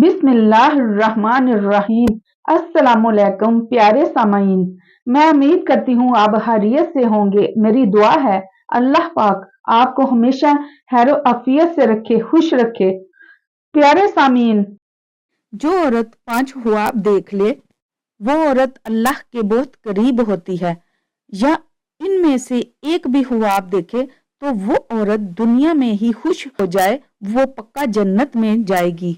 बिस्मिल्लाहिर्रहमानिर्रहीम। अस्सलामुअलैकुम प्यारे सामाईन, मैं उम्मीद करती हूँ आप खैरियत से होंगे। मेरी दुआ है अल्लाह पाक आपको हमेशा खैर आफियत से रखे, खुश रखे। प्यारे सामीन, जो औरत 5 ख्वाब देख ले वो औरत अल्लाह के बहुत करीब होती है, या इनमें से एक भी ख्वाब देखे तो वो औरत दुनिया में ही खुश हो जाए, वो पक्का जन्नत में जाएगी।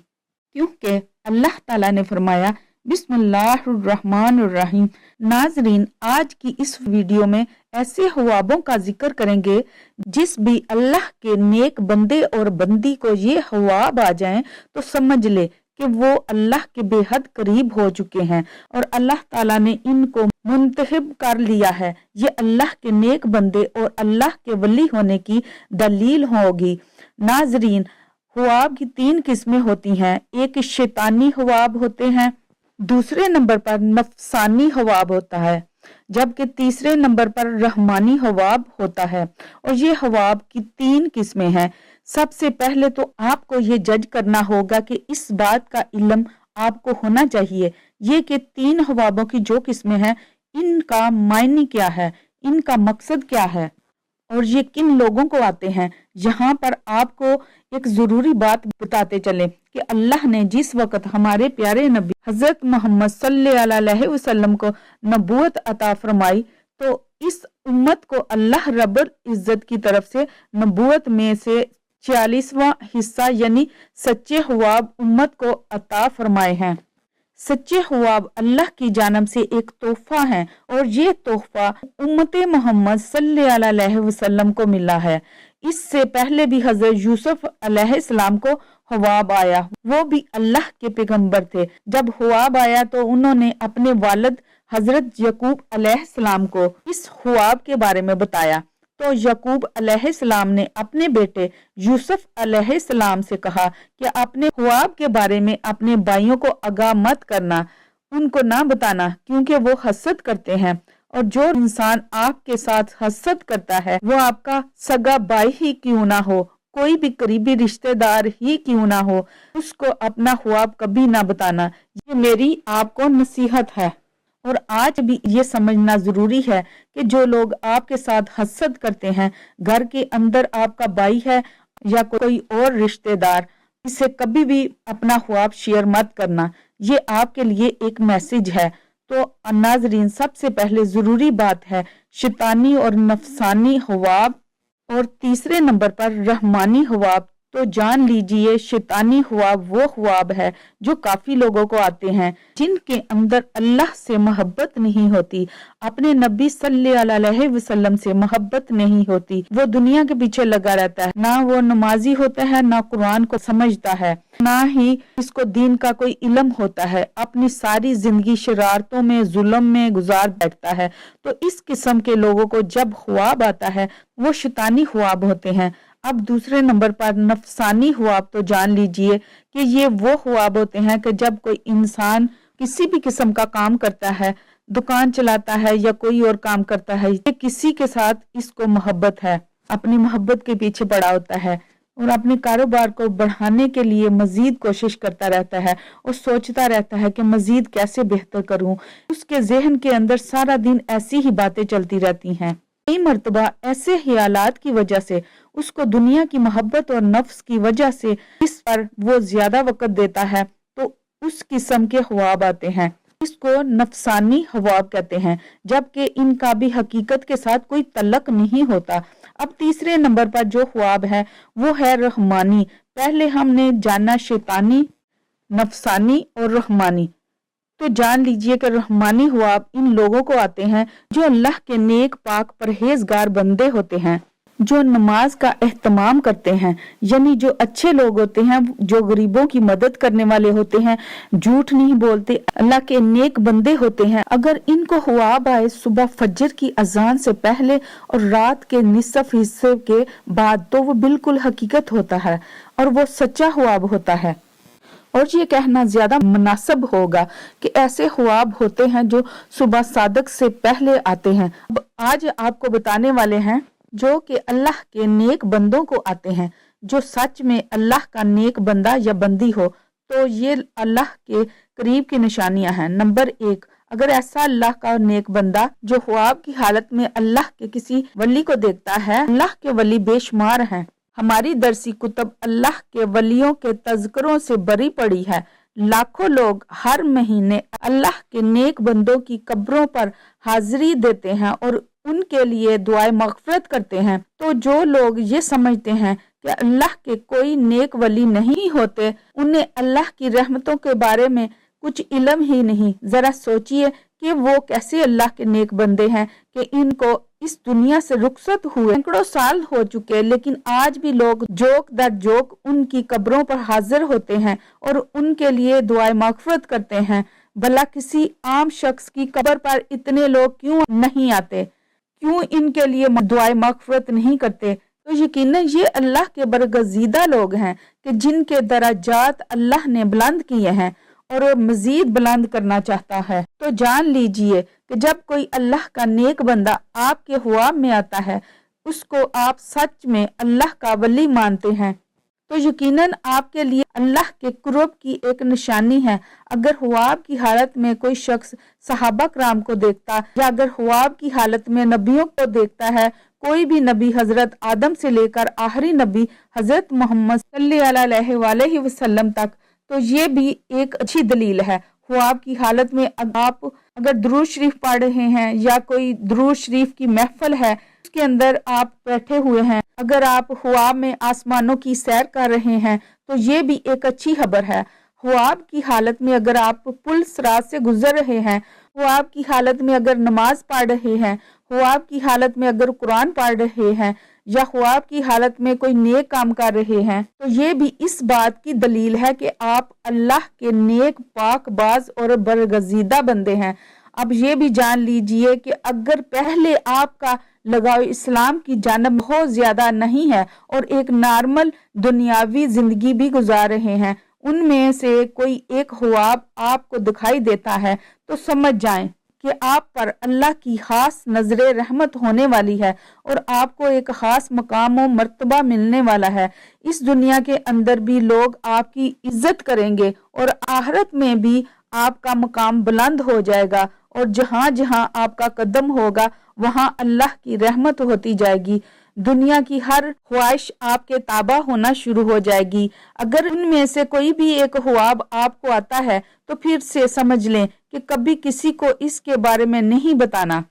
क्योंकि अल्लाह ताला ने फरमाया बिस्मिल्लाहिर्रहमानिर्रहीम। नाजरीन, आज की इस वीडियो में ऐसे ख्वाबों का जिक्र करेंगे जिस भी अल्लाह के नेक बंदे और बंदी को ये ख्वाब आ जाएं तो समझ ले कि वो अल्लाह के बेहद करीब हो चुके हैं और अल्लाह ताला ने इनको मुंतखब कर लिया है। ये अल्लाह के नेक बंदे और अल्लाह के वली होने की दलील होगी। नाजरीन, ख्वाब की 3 किस्में होती हैं। एक शैतानी ख्वाब होते हैं, दूसरे नंबर पर नफसानी ख्वाब होता है, जबकि तीसरे नंबर पर रहमानी ख्वाब होता है। और ये ख्वाब की 3 किस्में हैं। सबसे पहले तो आपको ये जज करना होगा कि इस बात का इल्म आपको होना चाहिए ये कि 3 ख्वाबों की जो किस्में हैं इनका मायने क्या है, इनका मकसद क्या है और ये किन लोगों को आते हैं। यहाँ पर आपको एक जरूरी बात बताते चले कि अल्लाह ने जिस वक्त हमारे प्यारे नबी हजरत मोहम्मद सल्लल्लाहु अलैहि वसल्लम को नबूवत अता फरमाई तो इस उम्मत को अल्लाह रब्बुल इज्जत की तरफ से नबूवत में से 46वां हिस्सा यानी सच्चे ख्वाब उम्मत को अता फरमाए हैं। सच्चे ख्वाब अल्लाह की जानब से एक तोहफा है और ये तोहफा उम्मत मोहम्मद सल्लल्लाहु अलैहि वसल्लम को मिला है। इससे पहले भी हजरत यूसुफ अलैहिस्सलाम को ख्वाब आया, वो भी अल्लाह के पैगंबर थे। जब ख्वाब आया तो उन्होंने अपने वालिद हजरत यकूब अलैहिस्सलाम को इस ख्वाब के बारे में बताया तो यकूब अलैहिस्सलाम ने अपने बेटे यूसुफ अलैहिस्सलाम से कहा कि अपने ख्वाब के बारे में अपने भाइयों को आगाह मत करना, उनको ना बताना, क्योंकि वो हसद करते हैं और जो इंसान आपके साथ हसद करता है वो आपका सगा भाई ही क्यों ना हो, कोई भी करीबी रिश्तेदार ही क्यों ना हो, उसको अपना ख्वाब कभी ना बताना। ये मेरी आपको नसीहत है। और आज भी ये समझना जरूरी है कि जो लोग आपके साथ हसद करते हैं, घर के अंदर आपका भाई है या कोई और रिश्तेदार, इसे कभी भी अपना ख्वाब शेयर मत करना। ये आपके लिए एक मैसेज है। तो नाजरीन, सबसे पहले जरूरी बात है शैतानी और नफसानी ख्वाब और तीसरे नंबर पर रहमानी ख्वाब। तो जान लीजिए शैतानी ख्वाब वो ख्वाब है जो काफी लोगों को आते हैं जिनके अंदर अल्लाह से मोहब्बत नहीं होती, अपने नबी सल्लल्लाहु अलैहि वसल्लम से मोहब्बत नहीं होती। वो दुनिया के पीछे लगा रहता है, ना वो नमाजी होता है, ना कुरान को समझता है, ना ही इसको दीन का कोई इल्म होता है। अपनी सारी जिंदगी शरारतों में, जुल्म में गुजार बैठता है। तो इस किस्म के लोगों को जब ख्वाब आता है वो शैतानी ख्वाब होते हैं। अब दूसरे नंबर पर नफसानी ख्वाब। तो जान लीजिए कि ये वो ख्वाब होते हैं कि जब कोई इंसान किसी भी किस्म का काम करता है, दुकान चलाता है या कोई और काम करता है, ये किसी के साथ इसको मोहब्बत है, अपनी मोहब्बत के पीछे पड़ा होता है और अपने कारोबार को बढ़ाने के लिए मजीद कोशिश करता रहता है और सोचता रहता है कि मजीद कैसे बेहतर करूं। उसके जहन के अंदर सारा दिन ऐसी ही बातें चलती रहती हैं। कई मर्तबा ऐसे ख्यालात की वजह से उसको दुनिया की मोहब्बत और नफ्स की वजह से इस पर वो ज्यादा वक्त देता है तो उस किस्म के ख्वाब आते हैं। इसको नफसानी ख्वाब कहते हैं, जबकि इनका भी हकीकत के साथ कोई तल्लक नहीं होता। अब तीसरे नंबर पर जो ख्वाब है वो है रहमानी। पहले हमने जाना शैतानी, नफसानी और रहमानी। तो जान लीजिए कि रहमानी ख्वाब इन लोगों को आते हैं जो अल्लाह के नेक पाक परहेजगार बंदे होते हैं, जो नमाज का एहतमाम करते हैं, यानी जो अच्छे लोग होते हैं, जो गरीबों की मदद करने वाले होते हैं, झूठ नहीं बोलते, अल्लाह के नेक बंदे होते हैं। अगर इनको ख्वाब आए सुबह फजर की अजान से पहले और रात के निसफ हिस्से के बाद तो वो बिल्कुल हकीकत होता है और वो सच्चा ख्वाब होता है। और ये कहना ज्यादा मुनासिब होगा कि ऐसे ख्वाब होते हैं जो सुबह सादक से पहले आते हैं। अब आज आपको बताने वाले हैं जो कि अल्लाह के नेक बंदों को आते हैं। जो सच में अल्लाह का नेक बंदा या बंदी हो तो ये अल्लाह के करीब की निशानियां हैं। नंबर 1, अगर ऐसा अल्लाह का नेक बंदा जो ख्वाब की हालत में अल्लाह के किसी वली को देखता है, अल्लाह के वली बेशुमार हैं। हमारी दरसी कुतुब अल्लाह के वलियों के तज़किरों से भरी पड़ी है। लाखों लोग हर महीने अल्लाह के नेक बंदों की कब्रों पर हाजिरी देते हैं और उनके लिए दुआए मग़फ़िरत करते हैं। तो जो लोग ये समझते हैं कि अल्लाह के कोई नेक वली नहीं होते, उन्हें अल्लाह की रहमतों के बारे में कुछ इल्म ही नहीं। जरा सोचिए कि वो कैसे अल्लाह के नेक बंदे हैं कि इनको इस दुनिया से रुखसत हुए सैकड़ों साल हो चुके, लेकिन आज भी लोग जोक दर जोक उनकी कब्रों पर हाजिर होते हैं और उनके लिए दुआए मग़फ़िरत करते हैं। भला किसी आम शख्स की कब्र पर इतने लोग क्यों नहीं आते? क्यों इनके लिए दुआए मग़फ़िरत नहीं करते? तो यकीनन ये अल्लाह के बरगज़ीदा लोग हैं कि जिनके दराजात अल्लाह ने बुलंद किए हैं और मजीद बुलंद करना चाहता है। तो जान लीजिए कि जब कोई अल्लाह का नेक बंदा आपके ख्वाब में आता है, उसको आप सच में अल्लाह का वली मानते हैं, तो यकीनन आपके लिए अल्लाह के कुर्ब की एक निशानी है। अगर ख्वाब की हालत में कोई शख्स सहाबा कराम को देखता या अगर ख्वाब की हालत में नबियों को देखता है, कोई भी नबी हजरत आदम से लेकर आखिरी नबी हजरत मोहम्मद सल्लल्लाहु अलैहि वसल्लम तक, तो ये भी एक अच्छी दलील है। ख्वाब की हालत में आप अगर दुरूद शरीफ पढ़ रहे हैं या कोई दुरूद शरीफ की महफिल है उसके अंदर आप बैठे हुए हैं, अगर आप ख्वाब में आसमानों की सैर कर रहे हैं, तो ये भी एक अच्छी खबर है। ख्वाब की हालत में अगर आप पुल सिरात से गुजर रहे हैं, ख्वाब की हालत में अगर नमाज पढ़ रहे हैं, ख्वाब की हालत में अगर कुरान पढ़ रहे हैं या ख्वाब की हालत में कोई नेक काम कर रहे हैं, तो ये भी इस बात की दलील है कि आप अल्लाह के नेक पाकबाज और बरगज़ीदा बंदे हैं। अब ये भी जान लीजिए कि अगर पहले आपका लगाव इस्लाम की जानब बहुत ज्यादा नहीं है और एक नॉर्मल दुनियावी जिंदगी भी गुजार रहे हैं, उनमें से कोई एक ख्वाब आपको दिखाई देता है, तो समझ जाएं कि आप पर अल्लाह की खास नजरे रहमत होने वाली है और आपको एक खास मकाम और मर्तबा मिलने वाला है। इस दुनिया के अंदर भी लोग आपकी इज्जत करेंगे और आखिरत में भी आपका मकाम बुलंद हो जाएगा और जहाँ जहाँ आपका कदम होगा वहाँ अल्लाह की रहमत होती जाएगी। दुनिया की हर ख्वाहिश आपके ताबा होना शुरू हो जाएगी। अगर उनमें से कोई भी एक ख्वाब आपको आता है तो फिर से समझ लें कि कभी किसी को इसके बारे में नहीं बताना,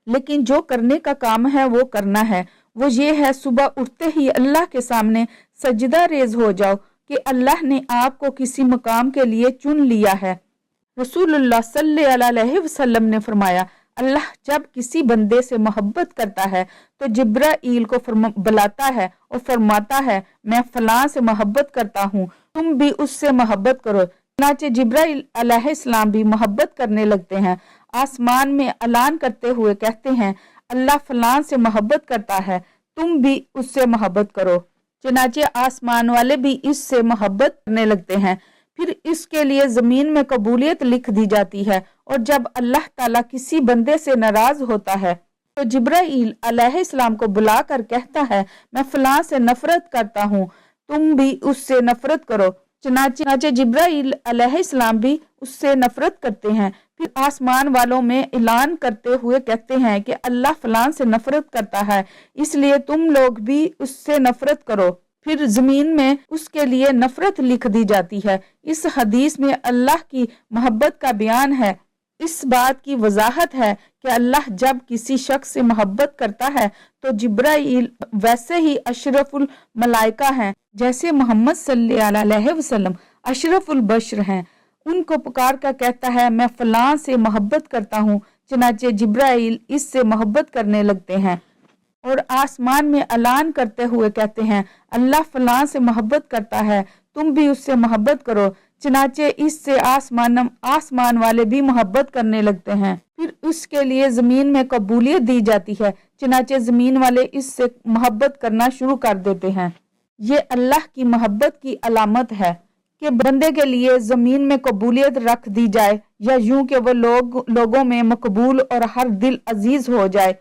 लेकिन जो करने का काम है वो करना है। वो ये है, सुबह उठते ही अल्लाह के सामने सजदा रेज हो जाओ कि अल्लाह ने आपको किसी मकाम के लिए चुन लिया है। रसूलुल्लाह सल्लल्लाहु अलैहि वसल्लम ने फरमाया, अल्लाह जब किसी बंदे से मोहब्बत करता है तो जिब्राईल को बुलाता है और फरमाता है, मैं फलां से मोहब्बत करता हूँ, तुम भी उससे मोहब्बत करो। चुनांचे जिब्राईल अलैहिस्सलाम भी मोहब्बत करने लगते हैं। आसमान में ऐलान करते हुए कहते हैं, अल्लाह फलां से मोहब्बत करता है, तुम भी उससे मोहब्बत करो। चुनांचे आसमान वाले भी इससे मोहब्बत करने लगते हैं। फिर इसके लिए जमीन में कबूलियत लिख दी जाती है और जब अल्लाह ताला किसी बंदे से नाराज होता है तो जिब्राईल अलैहिस्सलाम को बुलाकर कहता है, मैं फलां से नफरत करता हूँ, तुम भी उससे नफरत करो। चुनांचे जिब्राईल अलैहिस्सलाम भी उससे नफरत करते हैं। फिर आसमान वालों में ऐलान करते हुए कहते हैं कि अल्लाह फलां से नफरत करता है, इसलिए तुम लोग भी उससे नफरत करो। फिर जमीन में उसके लिए नफरत लिख दी जाती है। इस हदीस में अल्लाह की मोहब्बत का बयान है। इस बात की वजाहत है कि अल्लाह जब किसी शख्स से मोहब्बत करता है तो जिब्राईल वैसे ही अशरफुल मलाइका हैं, जैसे मोहम्मद सल्लल्लाहु अलैहि वसल्लम अशरफुल बशर हैं। उनको पुकार कर कहता है, मैं फलां से मोहब्बत करता हूँ। चुनांचे जिब्राईल इससे मोहब्बत करने लगते हैं और आसमान में ऐलान करते हुए कहते हैं, अल्लाह फलां से मोहब्बत करता है, तुम भी उससे मोहब्बत करो। चुनांचे इससे आसमान वाले भी मोहब्बत करने लगते हैं। फिर उसके लिए जमीन में कबूलियत दी जाती है। चुनांचे जमीन वाले इससे मोहब्बत करना शुरू कर देते हैं। ये अल्लाह की मोहब्बत की अलामत है कि बंदे के लिए जमीन में कबूलियत रख दी जाए या यूं कि वो लोगों में मकबूल और हर दिल अजीज हो जाए।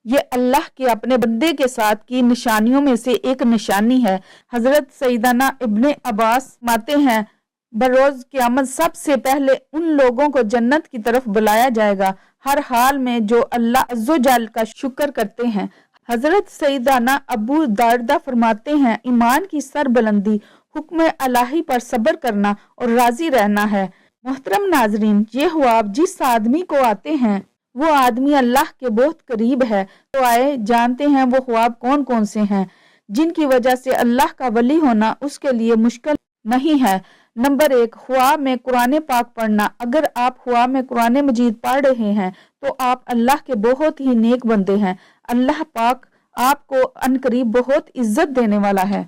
ये अल्लाह के अपने बंदे के साथ की निशानियों में से एक निशानी है। हजरत सईदना इब्ने अब्बास माते हैं, बरोज क़यामत सबसे पहले उन लोगों को जन्नत की तरफ बुलाया जाएगा, हर हाल में जो अल्लाह अज़्ज़ो जल का शुक्र करते हैं। हजरत सईदाना अबू दारदा फरमाते हैं, ईमान की सरबुलंदी हुक्म इलाही पर सब्र करना और राजी रहना है। मोहतरम नाजरीन, ये ख्वाब जिस आदमी को आते हैं वो आदमी अल्लाह के बहुत करीब है। तो आए जानते हैं वो ख्वाब कौन कौन से हैं जिनकी वजह से अल्लाह का वली होना उसके लिए मुश्किल नहीं है। नंबर 1, ख्वाब में कुरान पाक पढ़ना। अगर आप ख्वाब में कुरान मजीद पढ़ रहे हैं तो आप अल्लाह के बहुत ही नेक बंदे हैं। अल्लाह पाक आपको अनकरीब बहुत इज्जत देने वाला है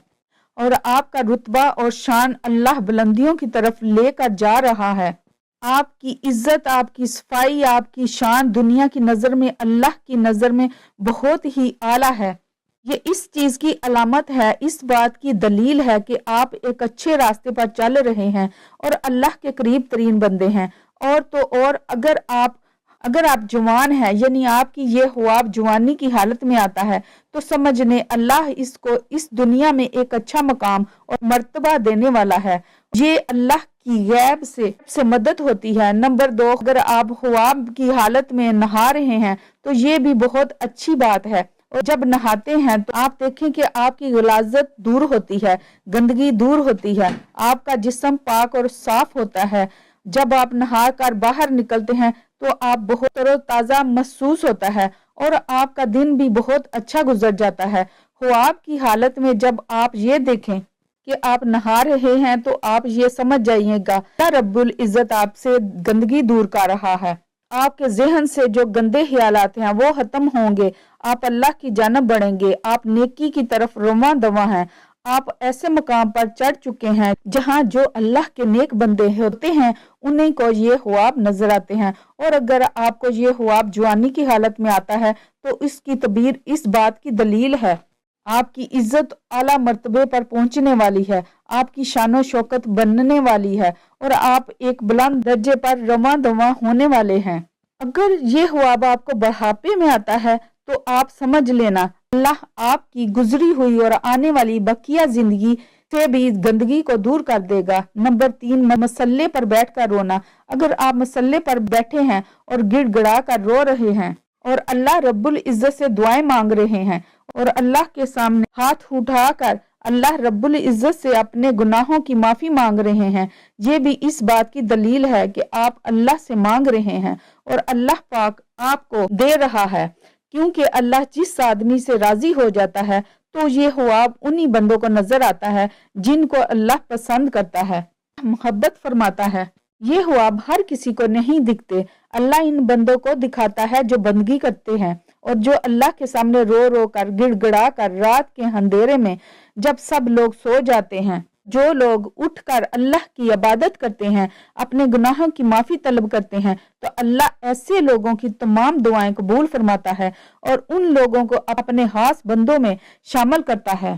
और आपका रुतबा और शान अल्लाह बुलंदियों की तरफ लेकर जा रहा है। आपकी इज्जत, आपकी सफाई, आपकी शान दुनिया की नज़र में, अल्लाह की नज़र में बहुत ही आला है। ये इस चीज़ की अलामत है, इस बात की दलील है कि आप एक अच्छे रास्ते पर चल रहे हैं और अल्लाह के करीब तरीन बंदे हैं। और तो और अगर आप जवान हैं, यानी आपकी ये ख्वाब जवानी की हालत में आता है, तो समझ लें अल्लाह इसको इस दुनिया में एक अच्छा मकाम और मर्तबा देने वाला है। ये अल्लाह की गैब से मदद होती है। नंबर 2, अगर आप ख्वाब की हालत में नहा रहे हैं तो ये भी बहुत अच्छी बात है। और जब नहाते हैं तो आप देखें कि आपकी गलाजत दूर होती है, गंदगी दूर होती है, आपका जिस्म पाक और साफ होता है। जब आप नहा कर बाहर निकलते हैं तो आप बहुत तरोताज़ा महसूस होता है और आपका दिन भी बहुत अच्छा गुजर जाता है। ख्वाब की हालत में जब आप ये देखें कि आप नहा रहे हैं तो आप ये समझ जाइएगा अल्लाह रब्बुल इज़्ज़त आपसे गंदगी दूर कर रहा है। आपके जहन से जो गंदे ख्यालात हैं वो खत्म होंगे, आप अल्लाह की जानब बढ़ेंगे, आप नेकी की तरफ रवां दवा हैं। आप ऐसे मकाम पर चढ़ चुके हैं जहां जो अल्लाह के नेक बंदे होते हैं उन्हीं को ये ख्वाब नजर आते हैं। और अगर आपको ये ख्वाब जवानी की हालत में आता है तो इसकी तबीर इस बात की दलील है, आपकी इज्जत आला मर्तबे पर पहुंचने वाली है, आपकी शानो शौकत बनने वाली है और आप एक बुलंद दर्जे पर रवां दवा होने वाले हैं। अगर ये ख्वाब आपको बुढ़ापे में आता है तो आप समझ लेना अल्लाह आपकी गुजरी हुई और आने वाली बकिया जिंदगी से भी गंदगी को दूर कर देगा। नंबर 3, मसल्ले पर बैठकर रोना। अगर आप मसल्ले पर बैठे हैं और गिड़गिड़ा कर रो रहे हैं और अल्लाह रब्बुल इज्जत से दुआएं मांग रहे हैं और अल्लाह के सामने हाथ उठाकर अल्लाह रब्बुल इज्जत से अपने गुनाहों की माफी मांग रहे हैं, ये भी इस बात की दलील है कि आप अल्लाह से मांग रहे हैं और अल्लाह पाक आपको दे रहा है। क्योंकि अल्लाह जिस आदमी से राजी हो जाता है तो ये ख्वाब उन्हीं बंदों को नजर आता है जिनको अल्लाह पसंद करता है, मोहब्बत फरमाता है। ये ख्वाब हर किसी को नहीं दिखते, अल्लाह इन बंदों को दिखाता है जो बंदगी करते हैं और जो अल्लाह के सामने रो रो कर गिड़गिड़ा कर रात के अंधेरे में जब सब लोग सो जाते हैं, जो लोग उठकर अल्लाह की इबादत करते हैं, अपने गुनाहों की माफी तलब करते हैं, तो अल्लाह ऐसे लोगों की तमाम दुआएं कबूल फरमाता है और उन लोगों को अपने खास बंदों में शामिल करता है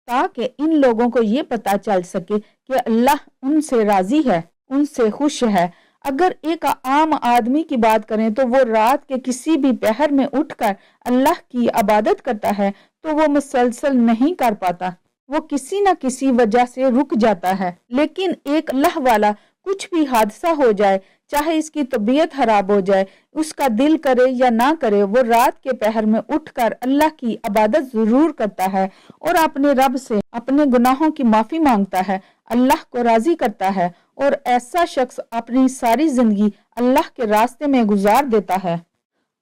ताकि इन लोगों को ये पता चल सके कि अल्लाह उनसे राजी है, उनसे खुश है। अगर एक आम आदमी की बात करें तो वो रात के किसी भी पहर में उठकर अल्लाह की इबादत करता है तो वो मुसलसल नहीं कर पाता, वो किसी न किसी वजह से रुक जाता है। लेकिन एक अल्लाह वाला कुछ भी हादसा हो जाए, चाहे इसकी तबीयत खराब हो जाए, उसका दिल करे या ना करे, वो रात के पहर में उठकर अल्लाह की इबादत जरूर करता है और अपने रब से अपने गुनाहों की माफी मांगता है, अल्लाह को राजी करता है और ऐसा शख्स अपनी सारी जिंदगी अल्लाह के रास्ते में गुजार देता है।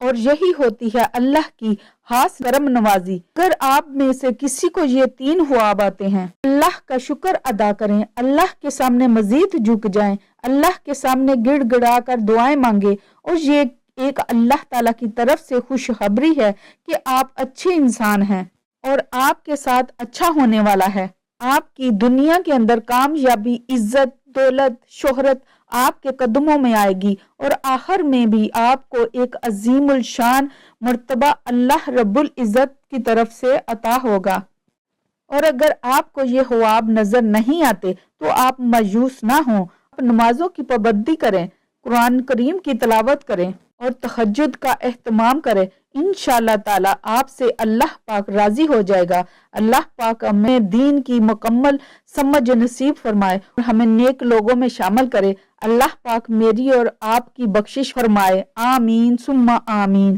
और यही होती है अल्लाह की खास करम नवाजी। अगर आप में से किसी को ये 3 ख्वाब आते हैं, अल्लाह का शुक्र अदा करें, अल्लाह के सामने मजीद झुक जाएं, अल्लाह के सामने गिड़गिड़ा कर दुआएं मांगे और ये एक अल्लाह ताला की तरफ से खुशखबरी है कि आप अच्छे इंसान हैं और आपके साथ अच्छा होने वाला है। आपकी दुनिया के अंदर कामयाबी, इज्जत, दौलत, शोहरत आपके कदमों में आएगी और आखिर में भी आपको एक अजीमुल शान मर्तबा अल्लाह रब्बुल इज़्ज़त की तरफ से अता होगा। और अगर आपको ये ख्वाब नजर नहीं आते तो आप मायूस ना हो, आप नमाजों की पाबंदी करें, कुरान करीम की तिलावत करें اور تہجد کا اہتمام کرے، انشاءاللہ تعالی آپ سے اللہ پاک راضی ہو جائے گا۔ اللہ پاک ہمیں دین کی مکمل سمجھ نصیب فرمائے اور ہمیں نیک لوگوں میں شامل کرے۔ اللہ پاک میری اور آپ کی بخشش فرمائے، آمین ثم آمین۔